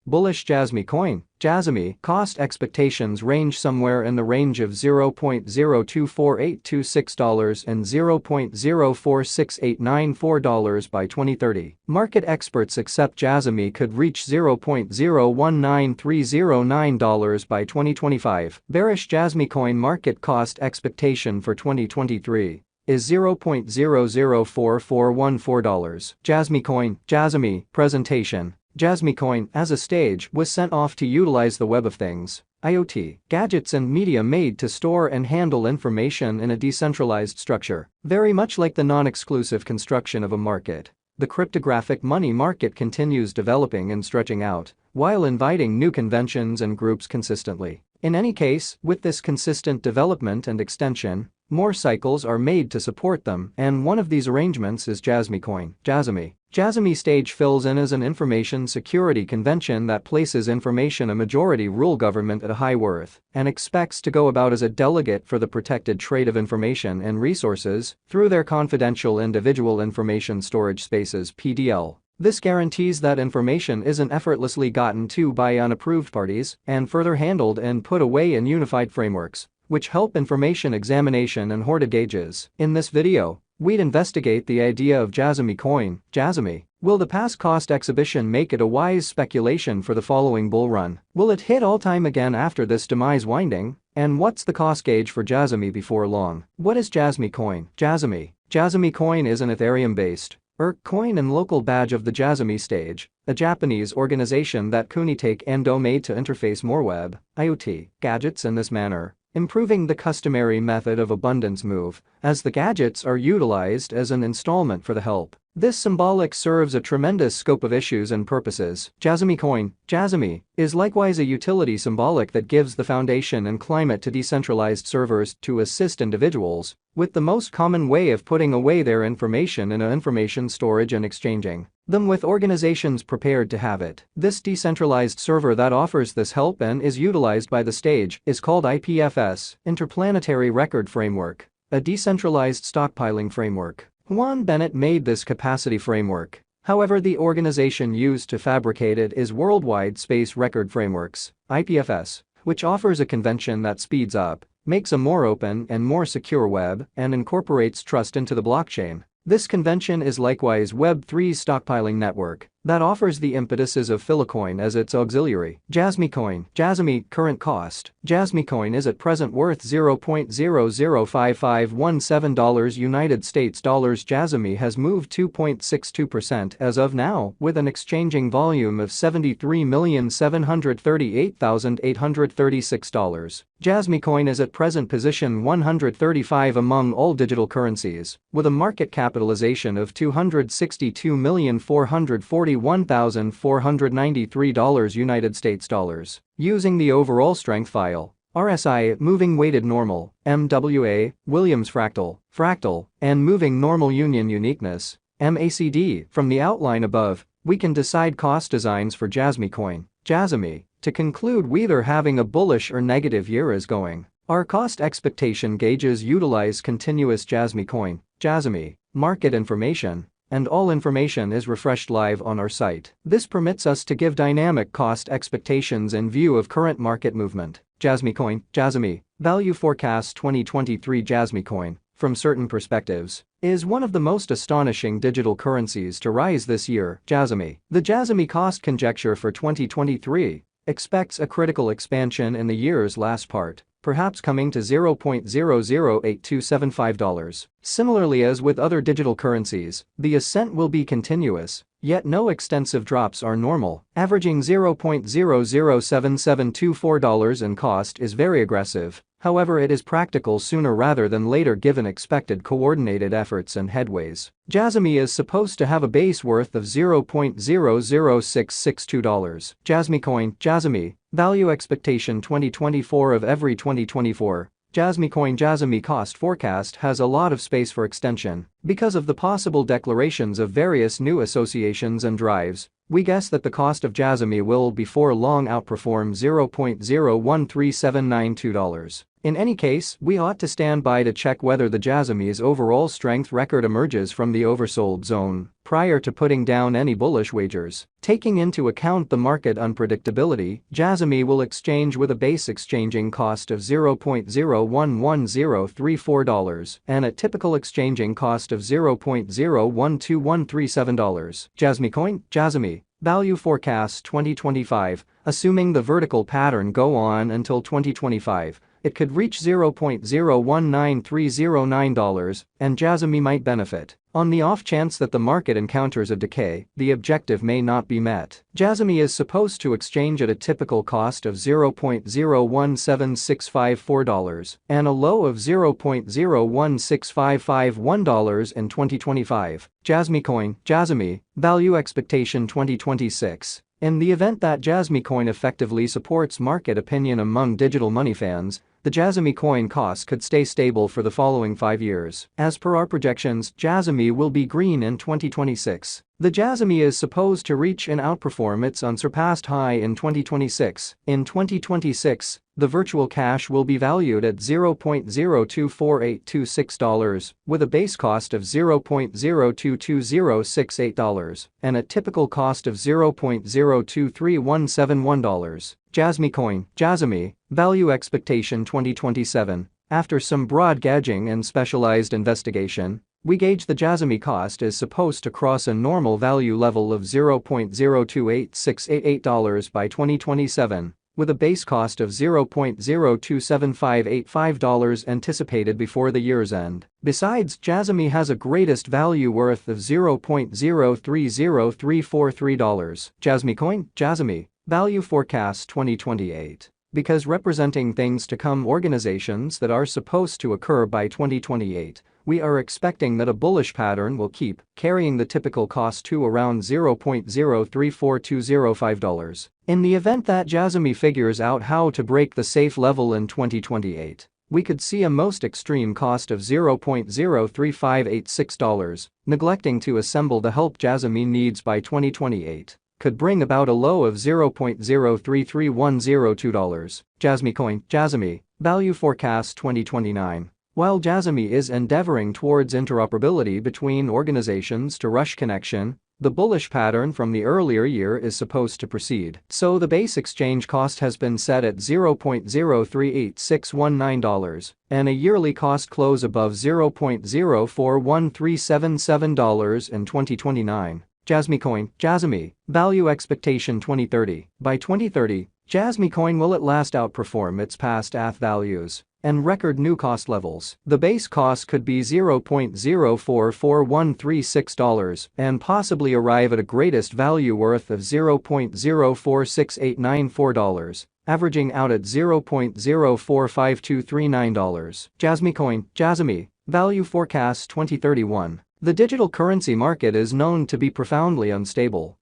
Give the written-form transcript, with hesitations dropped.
Bullish Jasmy coin. Jasmy cost expectations range somewhere in the range of $0.024826 and $0.046894 by 2030. Market experts accept Jasmy could reach $0.019309 by 2025. Bearish Jasmy coin market cost expectation for 2023 is $0.004414. Jasmy coin. Jasmy presentation. Jasmy coin, as a stage, was sent off to utilize the Web of Things, IoT, gadgets and media made to store and handle information in a decentralized structure. Very much like the non-exclusive construction of a market, the cryptographic money market continues developing and stretching out, while inviting new conventions and groups consistently. In any case, with this consistent development and extension, more cycles are made to support them, and one of these arrangements is Jasmy coin. Jasmy. Jasmy stage fills in as an information security convention that places information a majority rule government at a high worth and expects to go about as a delegate for the protected trade of information and resources through their confidential individual information storage spaces (PDL). This guarantees that information isn't effortlessly gotten to by unapproved parties and further handled and put away in unified frameworks, which help information examination and hoarded gauges. In this video, we'd investigate the idea of Jasmy coin. Jasmy. Will the past cost exhibition make it a wise speculation for the following bull run? Will it hit all-time again after this demise winding? And what's the cost gauge for Jasmy before long? What is Jasmy coin? Jasmy. Jasmy coin is an Ethereum-based coin and local badge of the Jasmy stage, a Japanese organization that Kunitake Endo made to interface more web, IoT, gadgets in this manner, improving the customary method of abundance move, as the gadgets are utilized as an installment for the help. This symbolic serves a tremendous scope of issues and purposes. Jasmy coin. Jasmy is likewise a utility symbolic that gives the foundation and climate to decentralized servers to assist individuals with the most common way of putting away their information in a information storage and exchanging them with organizations prepared to have it. This decentralized server that offers this help and is utilized by the stage is called IPFS, Interplanetary Record Framework, a decentralized stockpiling framework. Juan Bennett made this capacity framework. However, the organization used to fabricate it is Worldwide Space Record Frameworks, IPFS, which offers a convention that speeds up, makes a more open and more secure web, and incorporates trust into the blockchain. This convention is likewise Web3's stockpiling network that offers the impetuses of Filecoin as its auxiliary. Jasmy coin. Jasmy current cost. Jasmy coin is at present worth $0.005517 United States dollars. Jasmy has moved 2.62% as of now, with an exchanging volume of $73,738,836. Jasmy coin is at present position 135 among all digital currencies, with a market capitalization of $262,441,493 United States dollars. Using the overall strength file, RSI, moving weighted normal, MWA, Williams fractal, and moving normal union uniqueness, MACD, from the outline above, we can decide cost designs for Jasmy coin. Jasmy. To conclude, we either having a bullish or negative year is going. Our cost expectation gauges utilize continuous Jasmy coin, Jasmy, market information, and all information is refreshed live on our site. This permits us to give dynamic cost expectations in view of current market movement. Jasmy coin. Jasmy, value forecast 2023. Jasmy coin, from certain perspectives, is one of the most astonishing digital currencies to rise this year. Jasmy. The Jasmy cost conjecture for 2023 expects a critical expansion in the year's last part, perhaps coming to $0.008275. Similarly, as with other digital currencies, the ascent will be continuous, yet no extensive drops are normal. Averaging $0.007724 in cost is very aggressive. However, it is practical sooner rather than later given expected coordinated efforts and headways. Jasmy is supposed to have a base worth of $0.006662. Jasmy coin. Jasmy, value expectation 2024 of every 2024. Jasmy coin. Jasmy cost forecast has a lot of space for extension. Because of the possible declarations of various new associations and drives, we guess that the cost of Jasmy will before long outperform $0.013792. In any case, we ought to stand by to check whether the Jasmy's overall strength record emerges from the oversold zone prior to putting down any bullish wagers. Taking into account the market unpredictability, Jasmy will exchange with a base exchanging cost of $0.011034 and a typical exchanging cost of $0.012137. Jasmy coin, Jasmy. Value forecast 2025. Assuming the vertical pattern go on until 2025, it could reach $0.019309 and Jasmy might benefit. On the off chance that the market encounters a decay, the objective may not be met. Jasmy is supposed to exchange at a typical cost of $0.017654 and a low of $0.016551 in 2025. Jasmy coin, Jasmy. Value expectation 2026. In the event that Jasmy coin effectively supports market opinion among digital money fans, the Jasmy coin cost could stay stable for the following 5 years. As per our projections, Jasmy will be green in 2026. The Jasmy is supposed to reach and outperform its unsurpassed high in 2026. In 2026, the virtual cash will be valued at $0.024826 with a base cost of $0.022068 and a typical cost of $0.023171. Jasmy coin, Jasmy. Value expectation 2027. After some broad gauging and specialized investigation, we gauge the Jasmy cost is supposed to cross a normal value level of $0.028688 by 2027, with a base cost of $0.027585 anticipated before the year's end. Besides, Jasmy has a greatest value worth of $0.030343. Jasmy coin, Jasmy. Value forecast 2028. Because representing things to come organizations that are supposed to occur by 2028, we are expecting that a bullish pattern will keep carrying the typical cost to around $0.034205. In the event that Jasmy figures out how to break the safe level in 2028, we could see a most extreme cost of $0.03586. Neglecting to assemble the help Jasmy needs by 2028 could bring about a low of $0.033102. Jasmy coin, Jasmy. Value forecast 2029. While Jasmy is endeavoring towards interoperability between organizations to rush connection, the bullish pattern from the earlier year is supposed to proceed. So the base exchange cost has been set at $0.038619 and a yearly cost close above $0.041377 in 2029. Jasmy coin, Jasmy. Value expectation 2030. By 2030, Jasmy coin will at last outperform its past ATH values and record new cost levels. The base cost could be $0.044136 and possibly arrive at a greatest value worth of $0.046894, averaging out at $0.045239. Jasmy coin, Jasmy. Value forecast 2031. The digital currency market is known to be profoundly unstable.